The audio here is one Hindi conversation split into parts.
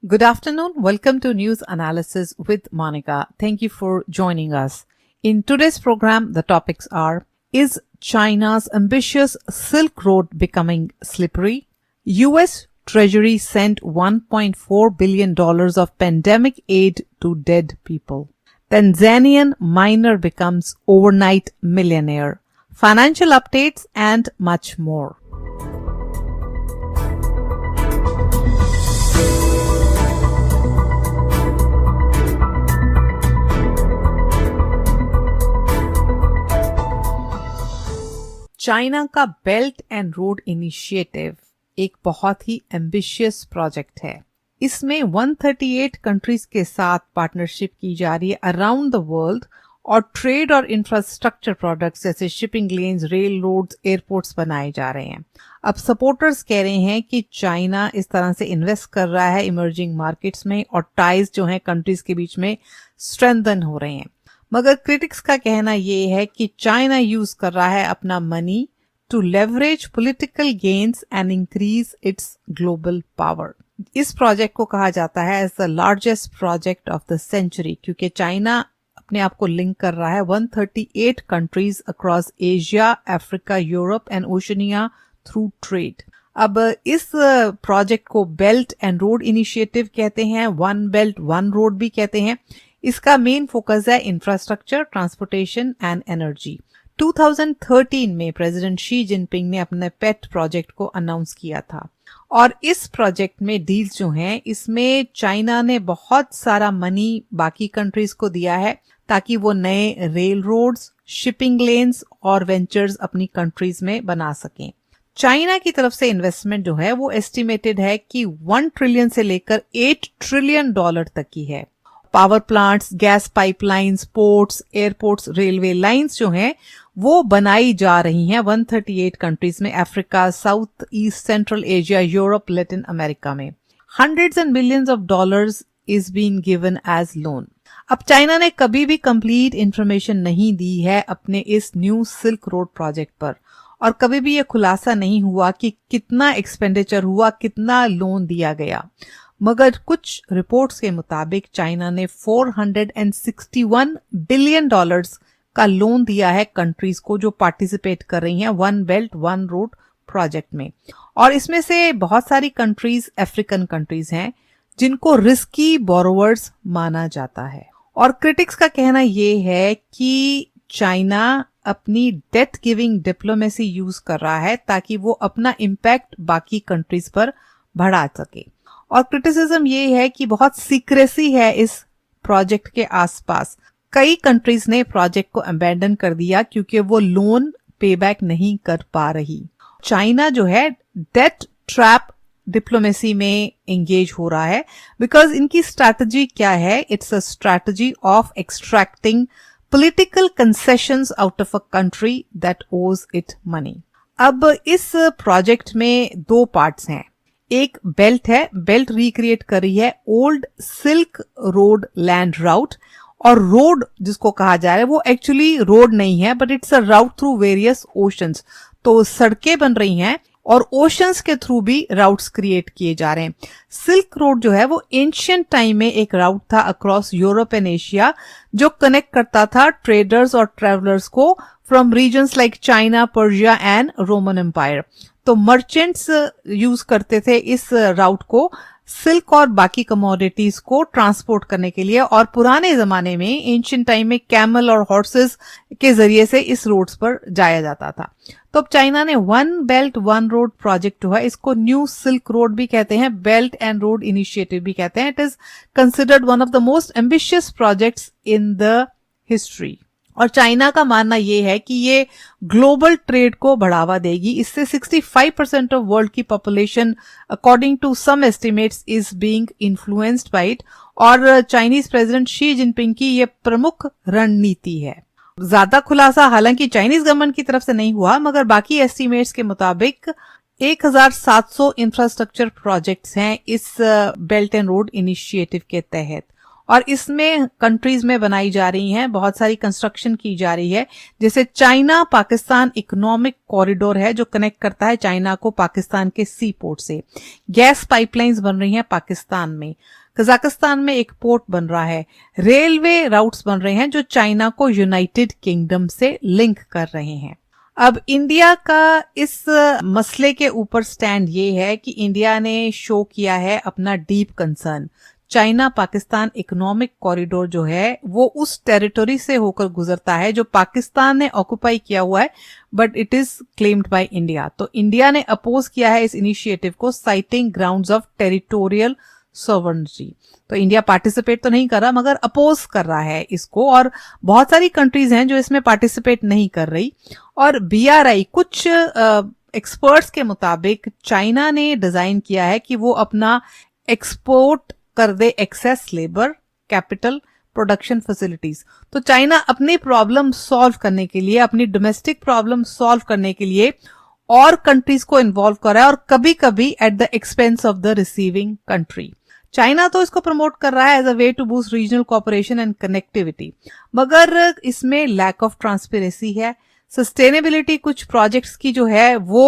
Good afternoon. Welcome to News Analysis with Monica. Thank you for joining us. In today's program, the topics are: is China's ambitious Silk Road becoming slippery? US Treasury sent $1.4 billion of pandemic aid to dead people. Tanzanian miner becomes overnight millionaire. Financial updates and much more. China का बेल्ट एंड रोड इनिशिएटिव एक बहुत ही एम्बिशियस प्रोजेक्ट है। इसमें 138 कंट्रीज के साथ पार्टनरशिप की जा रही है अराउंड द वर्ल्ड और ट्रेड और इंफ्रास्ट्रक्चर प्रोडक्ट्स जैसे shipping lanes, rail roads, airports बनाए जा रहे हैं। अब सपोर्टर्स कह रहे हैं कि चाइना इस तरह से इन्वेस्ट कर रहा है इमर्जिंग मार्केट्स में और टाइज जो हैं कंट्रीज के बीच में स्ट्रेंथन हो रहे हैं। मगर क्रिटिक्स का कहना ये है कि चाइना यूज कर रहा है अपना money to leverage political gains and increase its global power. इस प्रोजेक्ट को कहा जाता है as the largest project of the century, क्योंकि चाइना अपने आप को लिंक कर रहा है 138 countries across Asia, Africa, Europe and Oceania through trade. अब इस प्रोजेक्ट को बेल्ट एंड रोड इनिशिएटिव कहते हैं, वन बेल्ट वन रोड भी कहते हैं। इसका मेन फोकस है इंफ्रास्ट्रक्चर, ट्रांसपोर्टेशन एंड एनर्जी। 2013 में प्रेसिडेंट शी जिनपिंग ने अपने पेट प्रोजेक्ट को अनाउंस किया था और इस प्रोजेक्ट में डील्स जो हैं इसमें चाइना ने बहुत सारा मनी बाकी कंट्रीज को दिया है ताकि वो नए रेल रोड्स, शिपिंग लेन्स और वेंचर्स अपनी कंट्रीज में बना सकें। चाइना की तरफ से इन्वेस्टमेंट जो है वो एस्टिमेटेड है कि 1 ट्रिलियन से लेकर 8 ट्रिलियन डॉलर तक की है। Power plants, gas pipelines, ports, airports, railway lines जो हैं वो बनाई जा रही हैं 138 कंट्रीज में, Africa, South East, Central Asia, Europe, Latin America में। Hundreds and millions of dollars is being given as loan. अब चाइना ने कभी भी कंप्लीट इंफॉर्मेशन नहीं दी है अपने इस न्यू सिल्क रोड प्रोजेक्ट पर और कभी भी ये खुलासा नहीं हुआ कि कितना एक्सपेंडिचर हुआ, कितना लोन दिया गया। मगर कुछ रिपोर्ट्स के मुताबिक चाइना ने 461 बिलियन डॉलर्स का लोन दिया है कंट्रीज को जो पार्टिसिपेट कर रही हैं one belt one road project में। और इसमें से बहुत सारी कंट्रीज अफ्रीकन कंट्रीज हैं जिनको रिस्की बोरोवर्स माना जाता है। और क्रिटिक्स का कहना ये है कि चाइना अपनी डेट गिविंग डिप्लोमेसी यूज कर रहा है ताकि वो अपना इम्पैक्ट बाकी कंट्रीज पर बढ़ा सके। और क्रिटिसिज्म ये है कि बहुत सीक्रेसी है इस प्रोजेक्ट के आसपास। कई कंट्रीज ने प्रोजेक्ट को अबैंडन कर दिया क्योंकि वो लोन पे बैक नहीं कर पा रही। चाइना जो है डेट ट्रैप डिप्लोमेसी में एंगेज हो रहा है बिकॉज इनकी स्ट्रैटेजी क्या है? It's a strategy of extracting political concessions out of a country that ओज इट मनी। अब इस प्रोजेक्ट में दो पार्ट्स हैं। एक बेल्ट है, बेल्ट रिक्रिएट कर रही है ओल्ड सिल्क रोड लैंड राउट, और रोड जिसको कहा जा रहा है वो एक्चुअली रोड नहीं है but it's a route through various oceans. तो सड़कें बन रही हैं और ओशंस के थ्रू भी राउट्स क्रिएट किए जा रहे हैं। सिल्क रोड जो है वो एंशियंट टाइम में एक राउट था अक्रॉस यूरोप एंड एशिया जो कनेक्ट करता था ट्रेडर्स और ट्रेवलर्स को from regions like China, Persia and Roman Empire. तो मर्चेंट्स यूज करते थे इस राउट को सिल्क और बाकी कमोडिटीज को ट्रांसपोर्ट करने के लिए, और पुराने जमाने में एंशिएंट टाइम में कैमल और हॉर्सेस के जरिए से इस रोड्स पर जाया जाता था। तो अब चाइना ने one belt one road project जो है इसको न्यू सिल्क रोड भी कहते हैं, बेल्ट एंड रोड इनिशिएटिव भी कहते हैं। It is considered one of the most ambitious projects in the history. और चाइना का मानना ये है कि ये ग्लोबल ट्रेड को बढ़ावा देगी। इससे 65% ऑफ वर्ल्ड की population according to some estimates is being influenced by it, और चाइनीज प्रेसिडेंट शी जिनपिंग की ये प्रमुख रणनीति है। ज्यादा खुलासा हालांकि चाइनीज गवर्नमेंट की तरफ से नहीं हुआ, मगर बाकी एस्टिमेट्स के मुताबिक 1700 इंफ्रास्ट्रक्चर प्रोजेक्ट्स हैं इस बेल्ट एंड रोड इनिशिएटिव के तहत। और इसमें कंट्रीज में बनाई जा रही हैं, बहुत सारी कंस्ट्रक्शन की जा रही है। जैसे चाइना पाकिस्तान इकोनॉमिक कॉरिडोर है जो कनेक्ट करता है चाइना को पाकिस्तान के सी पोर्ट से। गैस पाइपलाइंस बन रही हैं पाकिस्तान में। कजाकिस्तान में एक पोर्ट बन रहा है। रेलवे राउट्स बन रहे हैं जो चाइना को यूनाइटेड किंगडम से लिंक कर रहे हैं। अब इंडिया का इस मसले के ऊपर स्टैंड ये है कि इंडिया ने शो किया है अपना deep concern. China Pakistan economic corridor जो है वो उस टेरिटोरी से होकर गुजरता है जो पाकिस्तान ने ऑक्युपाई किया हुआ है, but it is claimed by India. तो इंडिया ने अपोज किया है इस इनिशिएटिव को, citing grounds of territorial sovereignty. तो इंडिया पार्टिसिपेट तो नहीं कर रहा मगर अपोज कर रहा है इसको, और बहुत सारी कंट्रीज हैं जो इसमें पार्टिसिपेट नहीं कर रही। और बीआरआई कुछ एक्सपर्ट्स के मुताबिक चाइना ने डिजाइन किया है कि वो अपना एक्सपोर्ट कर दे excess labour, capital, production facilities. तो चाइना अपनी प्रॉब्लम सॉल्व करने के लिए, अपनी डोमेस्टिक प्रॉब्लम सॉल्व करने के लिए और कंट्रीज को इन्वॉल्व कर रहा है, और कभी कभी at the expense of the receiving country. China तो इसको प्रमोट कर रहा है as a way to boost regional cooperation and connectivity, मगर इसमें लैक ऑफ ट्रांसपेरेंसी है। सस्टेनेबिलिटी कुछ प्रोजेक्ट्स की जो है वो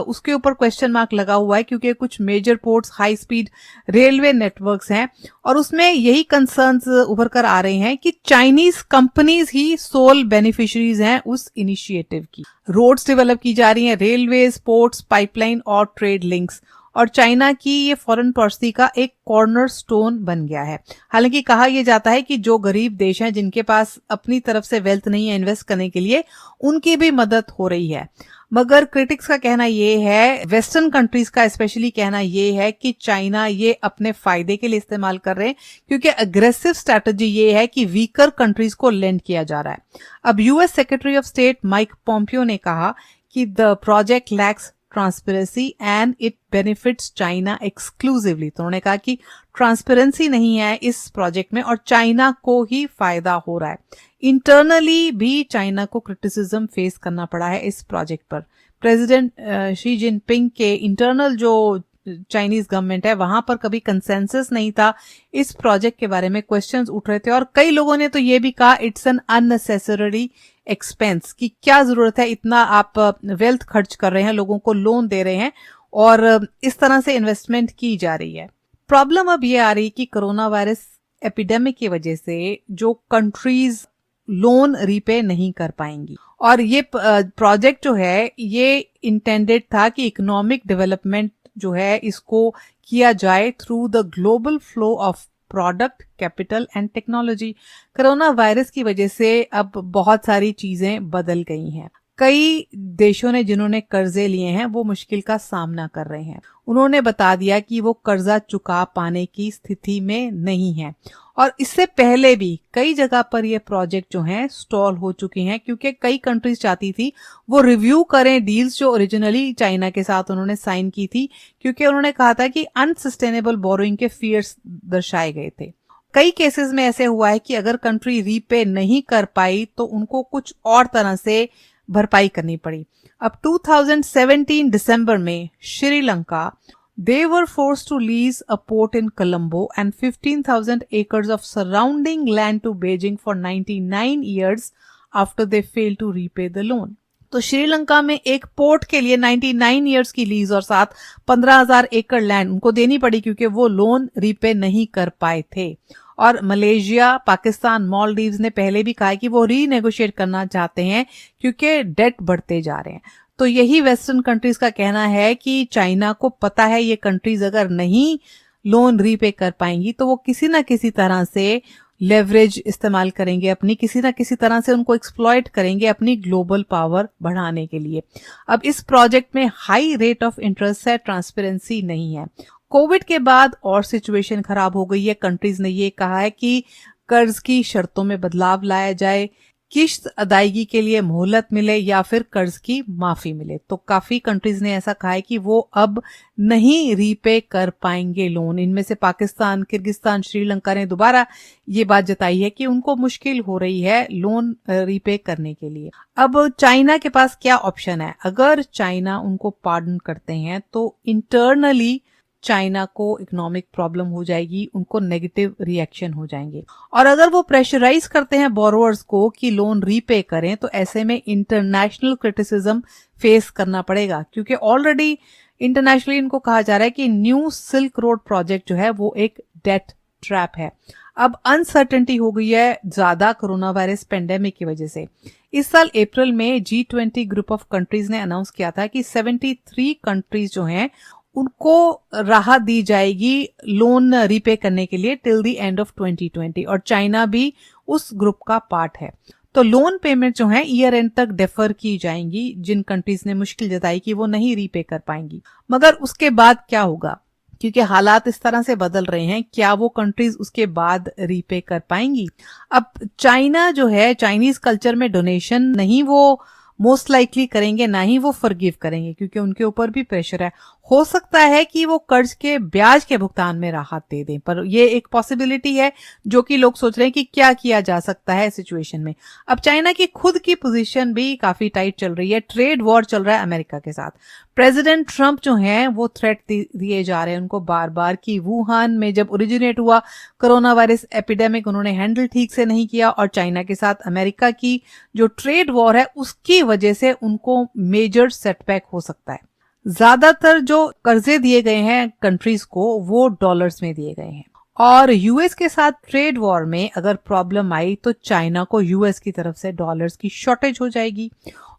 उसके ऊपर क्वेश्चन मार्क लगा हुआ है, क्योंकि कुछ major ports, high speed railway networks हैं, और उसमें यही कंसर्न्स उभर कर आ रहे हैं कि चाइनीज कंपनीज ही सोल बेनिफिशियरीज हैं उस इनिशिएटिव की। रोड्स डेवलप की जा रही हैं, रेलवेज, पोर्ट्स, पाइपलाइन और ट्रेड लिंक्स, और चाइना की ये फॉरेन पॉलिसी का एक कॉर्नर स्टोन बन गया है। हालांकि कहा यह जाता है कि जो गरीब देश हैं, जिनके पास अपनी तरफ से वेल्थ नहीं है इन्वेस्ट करने के लिए, उनकी भी मदद हो रही है। मगर क्रिटिक्स का कहना यह है, वेस्टर्न कंट्रीज का स्पेशली कहना यह है कि चाइना ये अपने फायदे के लिए इस्तेमाल कर रहे हैं, क्योंकि अग्रेसिव स्ट्रैटेजी ये है कि वीकर कंट्रीज को लेंड किया जा रहा है। अब US secretary of state Mike Pompeo ने कहा कि the project lakhs transparency and it benefits China exclusively. तो उन्होंने कहा कि ट्रांसपेरेंसी नहीं है इस प्रोजेक्ट में और चाइना को ही फायदा हो रहा है। इंटरनली भी चाइना को क्रिटिसिज्म फेस करना पड़ा है इस प्रोजेक्ट पर। प्रेसिडेंट शी जिनपिंग के इंटरनल जो चाइनीज गवर्नमेंट है वहां पर कभी कंसेंसस नहीं था इस प्रोजेक्ट के बारे में, क्वेश्चंस उठ रहे थे, और कई लोगों ने तो ये भी कहा इट्स एन अननेसेसरी एक्सपेंस, कि क्या जरूरत है, इतना आप वेल्थ खर्च कर रहे हैं, लोगों को लोन दे रहे हैं और इस तरह से इन्वेस्टमेंट की जा रही है। प्रॉब्लम अब ये आ रही कि कोरोना वायरस एपिडेमिक की वजह से जो कंट्रीज लोन रीपे नहीं कर पाएंगी, और ये प्रोजेक्ट जो है ये इंटेंडेड था कि इकोनॉमिक डेवलपमेंट जो है इसको किया जाए through the global flow of product, capital and technology. Corona virus की वजह से अब बहुत सारी चीजें बदल गई हैं। कई देशों ने जिन्होंने कर्जे लिए हैं वो मुश्किल का सामना कर रहे हैं। उन्होंने बता दिया कि वो कर्जा चुका पाने की स्थिति में नहीं है, और इससे पहले भी कई जगह पर ये प्रोजेक्ट जो हैं स्टॉल हो चुके हैं, क्योंकि कई कंट्रीज चाहती थी वो रिव्यू करें डील्स जो ओरिजिनली चाइना के साथ उन्होंने साइन की थी, क्योंकि उन्होंने कहा था कि अनसस्टेनेबल बोरोइंग के फियर्स दर्शाए गए थे। कई केसेस में ऐसे हुआ है कि अगर कंट्री रीपे नहीं कर पाई तो उनको कुछ और तरह से भरपाई करनी पड़ी। अब 2017 दिसंबर में Sri Lanka, they were forced to lease a port in Colombo and 15,000 acres of surrounding land to Beijing for 99 years after they failed to repay the loan. तो श्रीलंका में एक पोर्ट के लिए 99 इयर्स की लीज और साथ 15,000 एकड़ लैंड उनको देनी पड़ी क्योंकि वो लोन रीपे नहीं कर पाए थे। और मलेशिया, पाकिस्तान, मालदीव्स ने पहले भी कहा कि वो रीनेगोशिएट करना चाहते हैं क्योंकि डेट बढ़ते जा रहे हैं। तो यही वेस्टर्न कंट्रीज का कहना है कि चाइना को पता है ये कंट्रीज अगर नहीं लोन रीपे कर पाएंगी तो वो किसी ना किसी तरह से लेवरेज इस्तेमाल करेंगे, अपनी किसी ना किसी तरह से उनको एक्सप्लॉइट करेंगे अपनी ग्लोबल पावर बढ़ाने के लिए। अब इस प्रोजेक्ट में हाई रेट ऑफ इंटरेस्ट है, ट्रांसपेरेंसी नहीं है। कोविड के बाद और सिचुएशन खराब हो गई है। कंट्रीज ने ये कहा है कि कर्ज की शर्तों में बदलाव लाया जाए, किश्त अदायगी के लिए मोहलत मिले या फिर कर्ज की माफी मिले। तो काफी कंट्रीज ने ऐसा कहा है कि वो अब नहीं रीपे कर पाएंगे लोन। इनमें से पाकिस्तान, किर्गिस्तान, श्रीलंका ने दोबारा ये बात जताई है कि उनको मुश्किल हो रही है लोन रीपे करने के लिए। अब चाइना के पास क्या ऑप्शन है? अगर चाइना उनको पार्डन करते हैं तो इंटरनली चाइना को इकोनॉमिक प्रॉब्लम हो जाएगी, उनको नेगेटिव रिएक्शन हो जाएंगे। और अगर वो प्रेशराइज करते हैं बोरोवर्स को कि लोन रीपे करें, तो ऐसे में इंटरनेशनल क्रिटिसिज्म फेस करना पड़ेगा, क्योंकि ऑलरेडी इंटरनेशनली इनको कहा जा रहा है कि न्यू सिल्क रोड प्रोजेक्ट जो है वो एक डेट ट्रैप है। अब अनसर्टेनिटी हो गई है ज्यादा कोरोना वायरस पेंडेमिक की वजह से। इस साल अप्रैल में G20 ग्रुप ऑफ कंट्रीज ने अनाउंस किया था कि 73 कंट्रीज जो हैं उनको राहत दी जाएगी लोन रीपे करने के लिए टिल द एंड ऑफ 2020, और चाइना भी उस ग्रुप का पार्ट है। तो लोन पेमेंट जो है ईयर एंड तक डेफर की जाएंगी, जिन कंट्रीज ने मुश्किल जताई कि वो नहीं रीपे कर पाएंगी। मगर उसके बाद क्या होगा, क्योंकि हालात इस तरह से बदल रहे हैं, क्या वो कंट्रीज उसके बाद रीपे कर पाएंगी? अब चाइना जो है, चाइनीज कल्चर में डोनेशन नहीं वो मोस्ट लाइकली करेंगे, ना ही वो फॉरगिव करेंगे, क्योंकि उनके ऊपर भी प्रेशर है। हो सकता है कि वो कर्ज के ब्याज के भुगतान में राहत दे दें, पर ये एक पॉसिबिलिटी है जो कि लोग सोच रहे हैं कि क्या किया जा सकता है सिचुएशन में। अब चाइना की खुद की पोजीशन भी काफी टाइट चल रही है, ट्रेड वॉर चल रहा है अमेरिका के साथ। प्रेसिडेंट ट्रंप जो हैं वो थ्रेट दिए जा रहे हैं उनको बार बार कि वुहान में जब ओरिजिनेट हुआ कोरोना वायरस एपिडेमिक, उन्होंने हैंडल ठीक से नहीं किया, और चाइना के साथ अमेरिका की जो ट्रेड वॉर है उसकी वजह से उनको मेजर सेटबैक हो सकता है। ज्यादातर जो कर्जे दिए गए हैं कंट्रीज को वो डॉलर्स में दिए गए हैं, और यूएस के साथ ट्रेड वॉर में अगर प्रॉब्लम आई तो चाइना को यूएस की तरफ से डॉलर्स की शॉर्टेज हो जाएगी,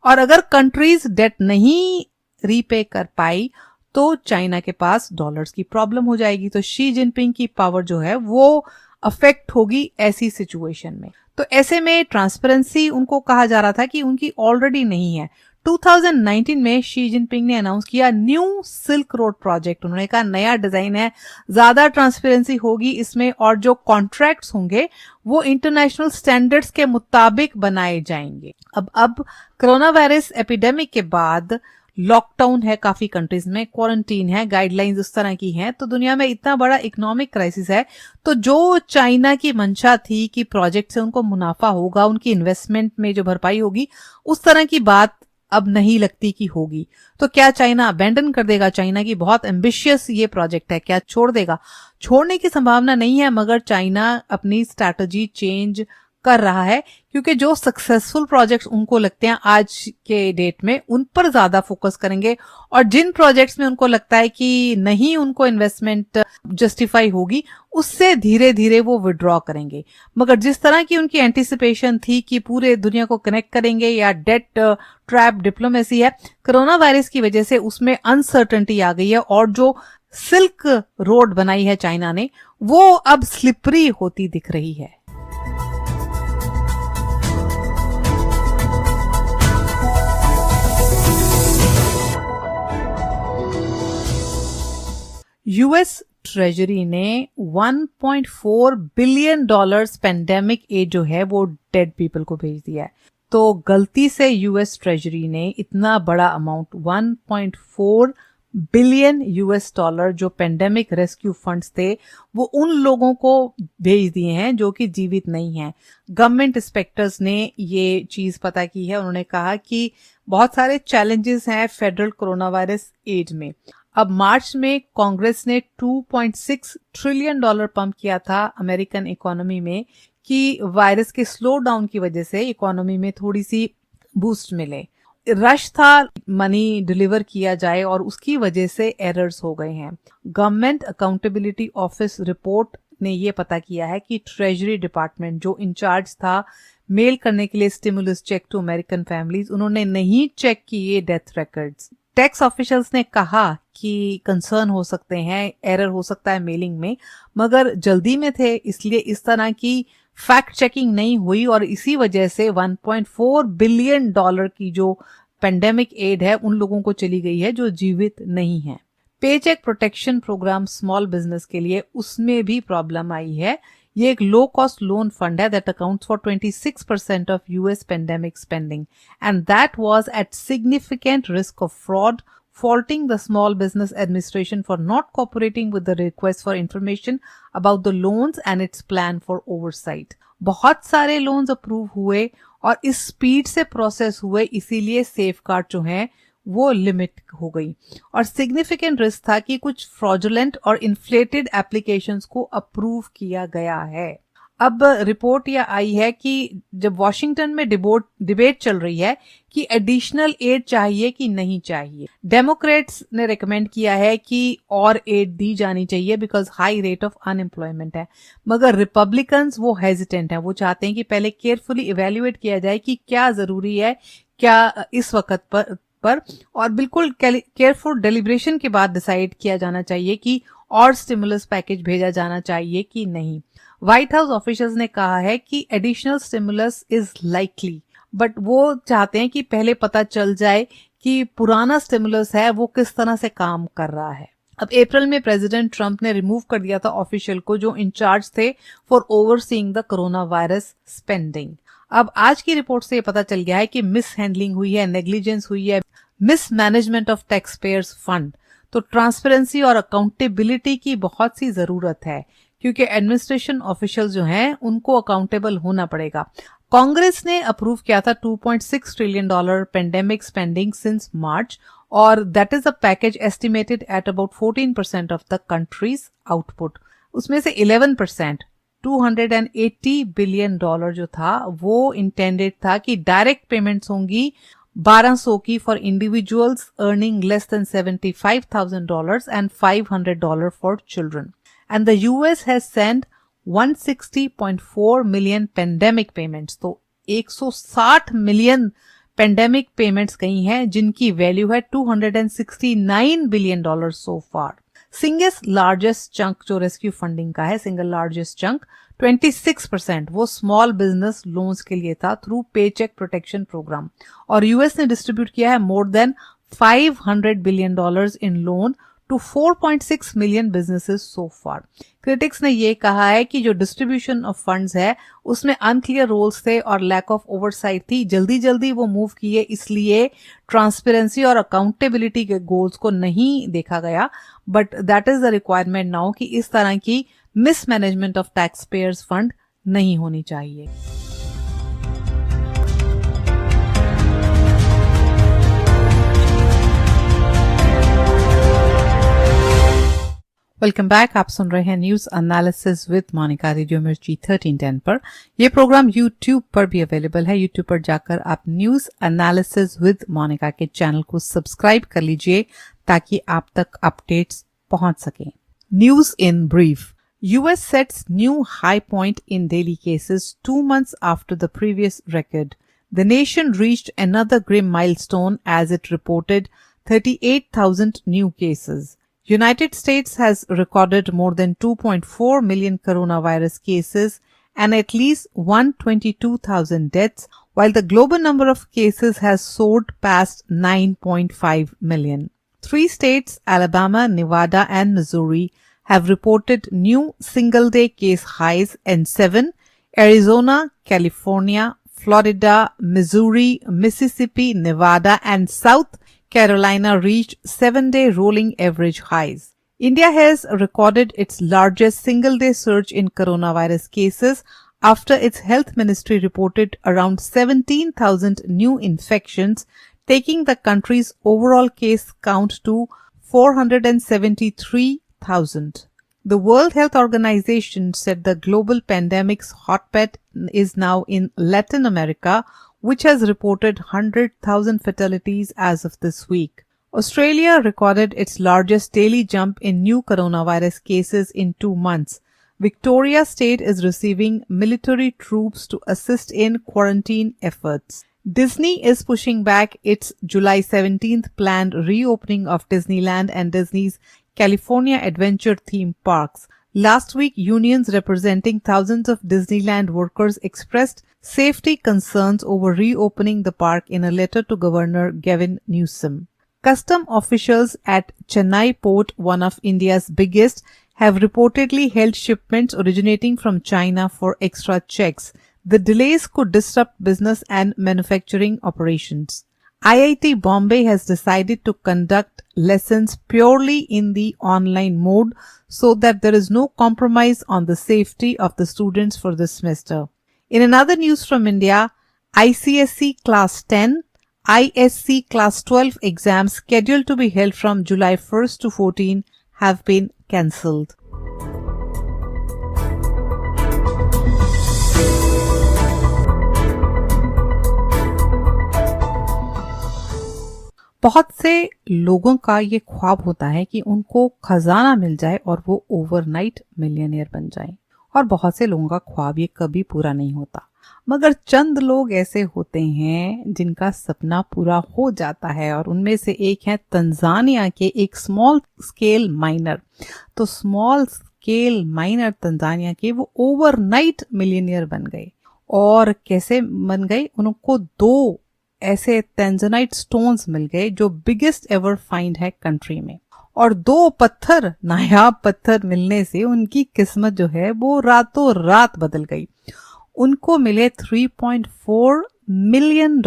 और अगर कंट्रीज डेट नहीं रीपे कर पाई तो चाइना के पास डॉलर्स की प्रॉब्लम हो जाएगी। तो शी जिनपिंग की पावर जो है वो अफेक्ट होगी ऐसी सिचुएशन में। तो ऐसे में ट्रांसपेरेंसी उनको कहा जा रहा था कि उनकी ऑलरेडी नहीं है। 2019 में शी जिनपिंग ने अनाउंस किया न्यू सिल्क रोड प्रोजेक्ट। उन्होंने कहा नया डिजाइन है, ज्यादा ट्रांसपेरेंसी होगी इसमें, और जो कॉन्ट्रैक्ट्स होंगे वो इंटरनेशनल स्टैंडर्ड्स के मुताबिक बनाए जाएंगे। अब कोरोना वायरस एपिडेमिक के बाद लॉकडाउन है काफी कंट्रीज में, क्वारंटीन है, गाइडलाइंस उस तरह की हैं, तो दुनिया में इतना बड़ा इकोनॉमिक क्राइसिस है। तो जो चाइना की मंशा थी कि प्रोजेक्ट से उनको मुनाफा होगा, उनकी इन्वेस्टमेंट में जो भरपाई होगी, उस तरह की बात अब नहीं लगती कि होगी। तो क्या चाइना अबेंडन कर देगा? चाइना की बहुत एम्बिशियस ये प्रोजेक्ट है, क्या छोड़ देगा? छोड़ने की संभावना नहीं है, मगर चाइना अपनी स्ट्रैटेजी चेंज कर रहा है, क्योंकि जो सक्सेसफुल प्रोजेक्ट्स उनको लगते हैं आज के डेट में उन पर ज्यादा फोकस करेंगे, और जिन प्रोजेक्ट्स में उनको लगता है कि नहीं उनको इन्वेस्टमेंट जस्टिफाई होगी उससे धीरे धीरे वो विड्रॉ करेंगे। मगर जिस तरह की उनकी एंटिसिपेशन थी कि पूरे दुनिया को कनेक्ट करेंगे या डेट ट्रैप डिप्लोमेसी है, कोरोना वायरस की वजह से उसमें अनसर्टेनिटी आ गई है, और जो सिल्क रोड बनाई है चाइना ने वो अब स्लिपरी होती दिख रही है। यूएस ट्रेजरी ने 1.4 बिलियन डॉलर्स पेंडेमिक एड जो है वो डेड पीपल को भेज दिया है। तो गलती से यूएस ट्रेजरी ने इतना बड़ा अमाउंट 1.4 बिलियन यूएस डॉलर जो पेंडेमिक रेस्क्यू फंड्स थे वो उन लोगों को भेज दिए हैं जो कि जीवित नहीं हैं। गवर्नमेंट इंस्पेक्टर्स ने ये चीज पता की है। उन्होंने कहा कि बहुत सारे चैलेंजेस हैं फेडरल कोरोना वायरस एड में। अब मार्च में कांग्रेस ने 2.6 ट्रिलियन डॉलर पंप किया था अमेरिकन इकोनॉमी में कि वायरस के स्लो डाउन की वजह से इकोनॉमी में थोड़ी सी बूस्ट मिले। रश था मनी डिलीवर किया जाए और उसकी वजह से एरर्स हो गए हैं। गवर्नमेंट अकाउंटेबिलिटी ऑफिस रिपोर्ट ने ये पता किया है कि ट्रेजरी डिपार्टमेंट जो इंचार्ज था मेल करने के लिए stimulus check to American families, उन्होंने नहीं चेक किए डेथ रिकॉर्ड्स। टैक्स ऑफिशियल्स ने कहा कि कंसर्न हो सकते हैं, एरर हो सकता है मेलिंग में, मगर जल्दी में थे इसलिए इस तरह की फैक्ट चेकिंग नहीं हुई और इसी वजह से 1.4 बिलियन डॉलर की जो पेंडेमिक एड है उन लोगों को चली गई है जो जीवित नहीं है। Paycheck protection program small business के लिए उसमें भी प्रॉब्लम आई है। ये एक लो कॉस्ट लोन फंड है that accounts for 26% of US pandemic spending and that was at significant risk of fraud, faulting the Small Business Administration for not cooperating with the request for information about the loans and its plan for oversight. बहुत सारे लोन्स अप्रूव हुए और इस स्पीड से प्रोसेस हुए, इसीलिए सेफगार्ड जो हैं वो लिमिट हो गई और सिग्निफिकेंट रिस्क था कि कुछ फ्रॉडुलेंट और इन्फ्लेटेड एप्लीकेशंस को अप्रूव किया गया है। अब रिपोर्ट यह आई है कि जब वॉशिंगटन में डिबेट चल रही है कि एडिशनल एड चाहिए कि नहीं चाहिए, डेमोक्रेट्स ने रिकमेंड किया है कि और एड दी जानी चाहिए because high rate of unemployment है, मगर रिपब्लिकन्स वो हेजिटेंट हैं। वो चाहते हैं कि पहले केयरफुली इवेल्युएट किया जाए कि क्या जरूरी है, क्या इस वक्त पर और बिल्कुल केयरफुल डेलिब्रेशन के बाद डिसाइड किया जाना चाहिए कि और स्टिमुलस पैकेज भेजा जाना चाहिए कि नहीं। व्हाइट हाउस ऑफिशियल्स ने कहा है कि additional stimulus is likely, but वो चाहते हैं कि पहले पता चल जाए कि पुराना स्टिमुलस है वो किस तरह से काम कर रहा है। अब अप्रैल में प्रेसिडेंट ट्रंप ने रिमूव कर दिया था ऑफिशियल को जो इंचार्ज थे for overseeing the corona virus spending. अब आज की रिपोर्ट से पता चल गया है कि मिस हैंडलिंग हुई है, नेग्लिजेंस हुई है, miss management of tax payers fund. तो ट्रांसपेरेंसी और अकाउंटेबिलिटी की बहुत सी जरूरत है क्योंकि एडमिनिस्ट्रेशन ऑफिशियल जो हैं उनको अकाउंटेबल होना पड़ेगा। कांग्रेस ने अप्रूव किया था $2.6 trillion pandemic spending since March और that is a package estimated at about 14% of the countries output. उसमें से 11% $280 बिलियन जो था वो इंटेंडेड था कि डायरेक्ट पेमेंट्स होंगी 1200 की for individuals earning less than $75,000 and $500 for children. And the US has sent 160.4 million pandemic payments. तो 160 मिलियन पेंडेमिक पेमेंट्स गई हैं जिनकी वैल्यू है $269 बिलियन सो फार। सिंगल लार्जेस्ट चंक जो रेस्क्यू फंडिंग का है, सिंगल लार्जेस्ट चंक 26% वो स्मॉल बिजनेस लोन्स के लिए था थ्रू पे चेक प्रोटेक्शन प्रोग्राम और यूएस ने डिस्ट्रीब्यूट किया है more than $500 billion in loan to 4.6 million businesses so far. Critics ने ये कहा है कि जो डिस्ट्रीब्यूशन ऑफ फंड्स है उसमें अनक्लियर रोल्स थे और लैक ऑफ ओवरसाइट थी, जल्दी जल्दी वो मूव किए, इसलिए ट्रांसपेरेंसी और अकाउंटेबिलिटी के गोल्स को नहीं देखा गया। But that is the requirement now कि इस तरह की mismanagement of tax payers fund नहीं होनी चाहिए। Welcome back. आप सुन रहे हैं news analysis with Monika radio Mirchi 1310 पर। यह प्रोग्राम यूट्यूब पर भी अवेलेबल है। यूट्यूब पर जाकर आप न्यूज एनालिसिस विद मोनिका के चैनल को सब्सक्राइब कर लीजिए ताकि आप तक अपडेट्स पहुंच सकें। News in brief. US sets new high point in daily cases 2 months after the previous record. The nation reached another grim milestone as it reported 38,000 new cases. United States has recorded more than 2.4 million coronavirus cases and at least 122,000 deaths, while the global number of cases has soared past 9.5 million. 3 states, Alabama, Nevada, and Missouri, have reported new single-day case highs, and 7, Arizona, California, Florida, Missouri, Mississippi, Nevada, and South Carolina reached 7-day rolling average highs. India has recorded its largest single-day surge in coronavirus cases after its health ministry reported around 17,000 new infections, taking the country's overall case count to 473,000. The World Health Organization said the global pandemic's hotbed is now in Latin America, which has reported 100,000 fatalities as of this week. Australia recorded its largest daily jump in new coronavirus cases in 2 months. Victoria State is receiving military troops to assist in quarantine efforts. Disney is pushing back its July 17th planned reopening of Disneyland and Disney's California Adventure theme parks. Last week, unions representing thousands of Disneyland workers expressed safety concerns over reopening the park in a letter to Governor Gavin Newsom. Custom officials at Chennai Port, one of India's biggest, have reportedly held shipments originating from China for extra checks. The delays could disrupt business and manufacturing operations. IIT Bombay has decided to conduct lessons purely in the online mode so that there is no compromise on the safety of the students for this semester. In another news from India, ICSE Class 10, ISC Class 12 exams scheduled to be held from July 1st to 14 have been cancelled. बहुत से लोगों का ये ख्वाब होता है कि उनको खजाना मिल जाए और वो ओवरनाइट मिलियनेयर बन जाएं। और बहुत से लोगों का ख्वाब ये कभी पूरा नहीं होता, मगर चंद लोग ऐसे होते हैं जिनका सपना पूरा हो जाता है, और उनमें से एक है तंजानिया के एक स्मॉल स्केल माइनर। तो स्मॉल स्केल माइनर तंजानिया के वो ओवरनाइट मिलियनियर बन गए। और कैसे बन गए? उनको 2 ऐसे टेंजनाइट स्टोन्स मिल गए जो बिगेस्ट एवर फाइंड है कंट्री में। और 2 पत्थर, नायाब पत्थर मिलने से उनकी किस्मत जो है वो रातों रात बदल गई। उनको मिले $3.4 मिलियन।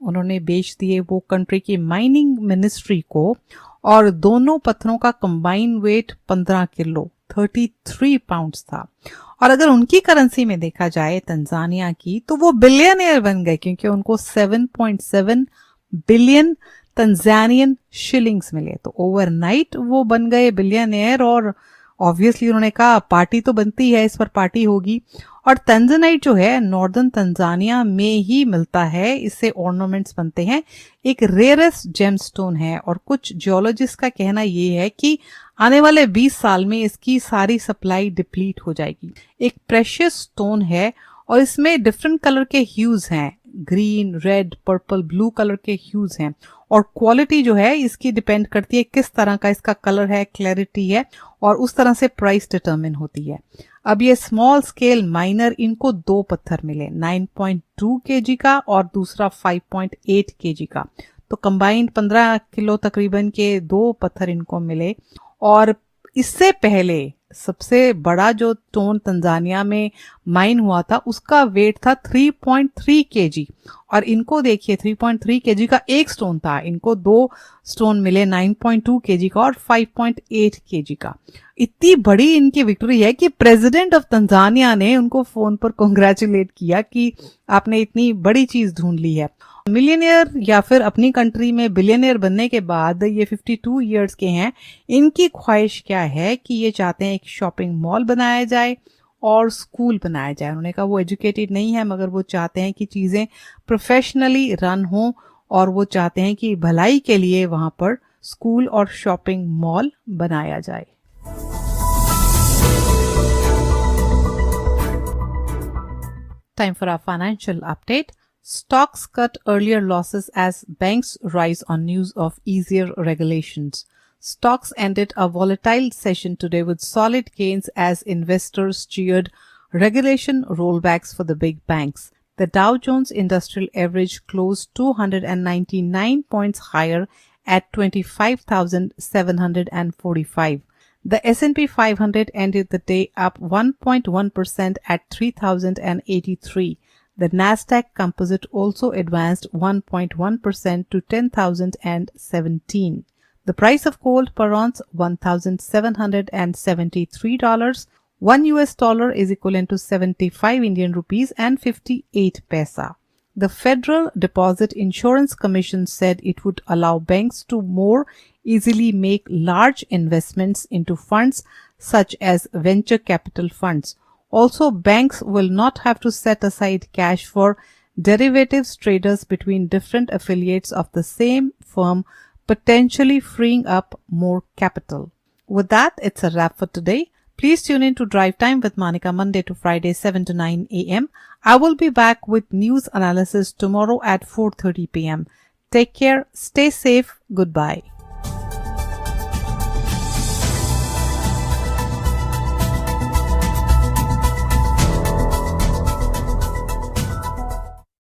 उन्होंने बेच दिए वो कंट्री की माइनिंग मिनिस्ट्री को, और दोनों पत्थरों का कंबाइन वेट 15 किलो 33 पाउंड्स था। और अगर उनकी करेंसी में देखा जाए तंजानिया की, तो वो बिलियनियर बन गए, क्योंकि उनको 7.7 बिलियन तंजानियन शिलिंग्स मिले। तो ओवरनाइट वो बन गए बिलियनियर। और ऑब्वियसली उन्होंने कहा पार्टी तो बनती है, इस पर पार्टी होगी। और तंजानाइट जो है नॉर्दर्न तंजानिया में ही मिलता है, इससे ऑर्नामेंट्स बनते हैं। एक रेयरेस्ट जेमस्टोन है, और कुछ जियोलॉजिस्ट का कहना ये है कि आने वाले 20 साल में इसकी सारी सप्लाई डिप्लीट हो जाएगी। एक प्रेशियस स्टोन है, और इसमें डिफरेंट कलर के ह्यूज हैं, green, red, purple, blue colour के ह्यूज हैं। और क्वालिटी जो है इसकी डिपेंड करती है किस तरह का इसका कलर है, क्लैरिटी है, और उस तरह से प्राइस डिटरमिन होती है। अब ये स्मॉल स्केल माइनर, इनको 2 पत्थर मिले, 9.2 kg का और दूसरा 5.8 kg का। तो कंबाइंड 15 किलो तकरीबन के 2 पत्थर इनको मिले। और इससे पहले सबसे बड़ा जो स्टोन तंजानिया में माइन हुआ था उसका वेट था 3.3 kg। और इनको देखिए 3.3 kg का एक स्टोन था, इनको 2 स्टोन मिले 9.2 kg का और 5.8 kg का। इतनी बड़ी इनकी विक्ट्री है कि प्रेसिडेंट ऑफ तंजानिया ने उनको फोन पर कॉन्ग्रेचुलेट किया कि आपने इतनी बड़ी चीज ढूंढ ली है। मिलियनियर या फिर अपनी कंट्री में बिलियनियर बनने के बाद ये 52 इयर्स के हैं। इनकी ख्वाहिश क्या है कि ये चाहते हैं एक शॉपिंग मॉल बनाया जाए और स्कूल बनाया जाए। उन्होंने कहा वो एजुकेटेड नहीं है, मगर वो चाहते हैं कि चीजें प्रोफेशनली रन हो, और वो चाहते हैं कि भलाई के लिए वहां पर स्कूल और शॉपिंग मॉल बनाया जाए। Time for our financial update. Stocks cut earlier losses as banks rise on news of easier regulations. Stocks ended a volatile session today with solid gains as investors cheered regulation rollbacks for the big banks. The Dow Jones Industrial Average closed 299 points higher at 25,745. The S&P 500 ended the day up 1.1% at 3,083. The Nasdaq Composite also advanced 1.1% to 10,017. The price of gold per ounce $1,773. $1 is equivalent to 75 Indian rupees and 58 paisa. The Federal Deposit Insurance Commission said it would allow banks to more easily make large investments into funds such as venture capital funds. Also, banks will not have to set aside cash for derivatives traders between different affiliates of the same firm, potentially freeing up more capital. With that, it's a wrap for today. Please tune in to Drive Time with Monica Monday to Friday 7 to 9 a.m. I will be back with news analysis tomorrow at 4:30 p.m. Take care, stay safe, goodbye.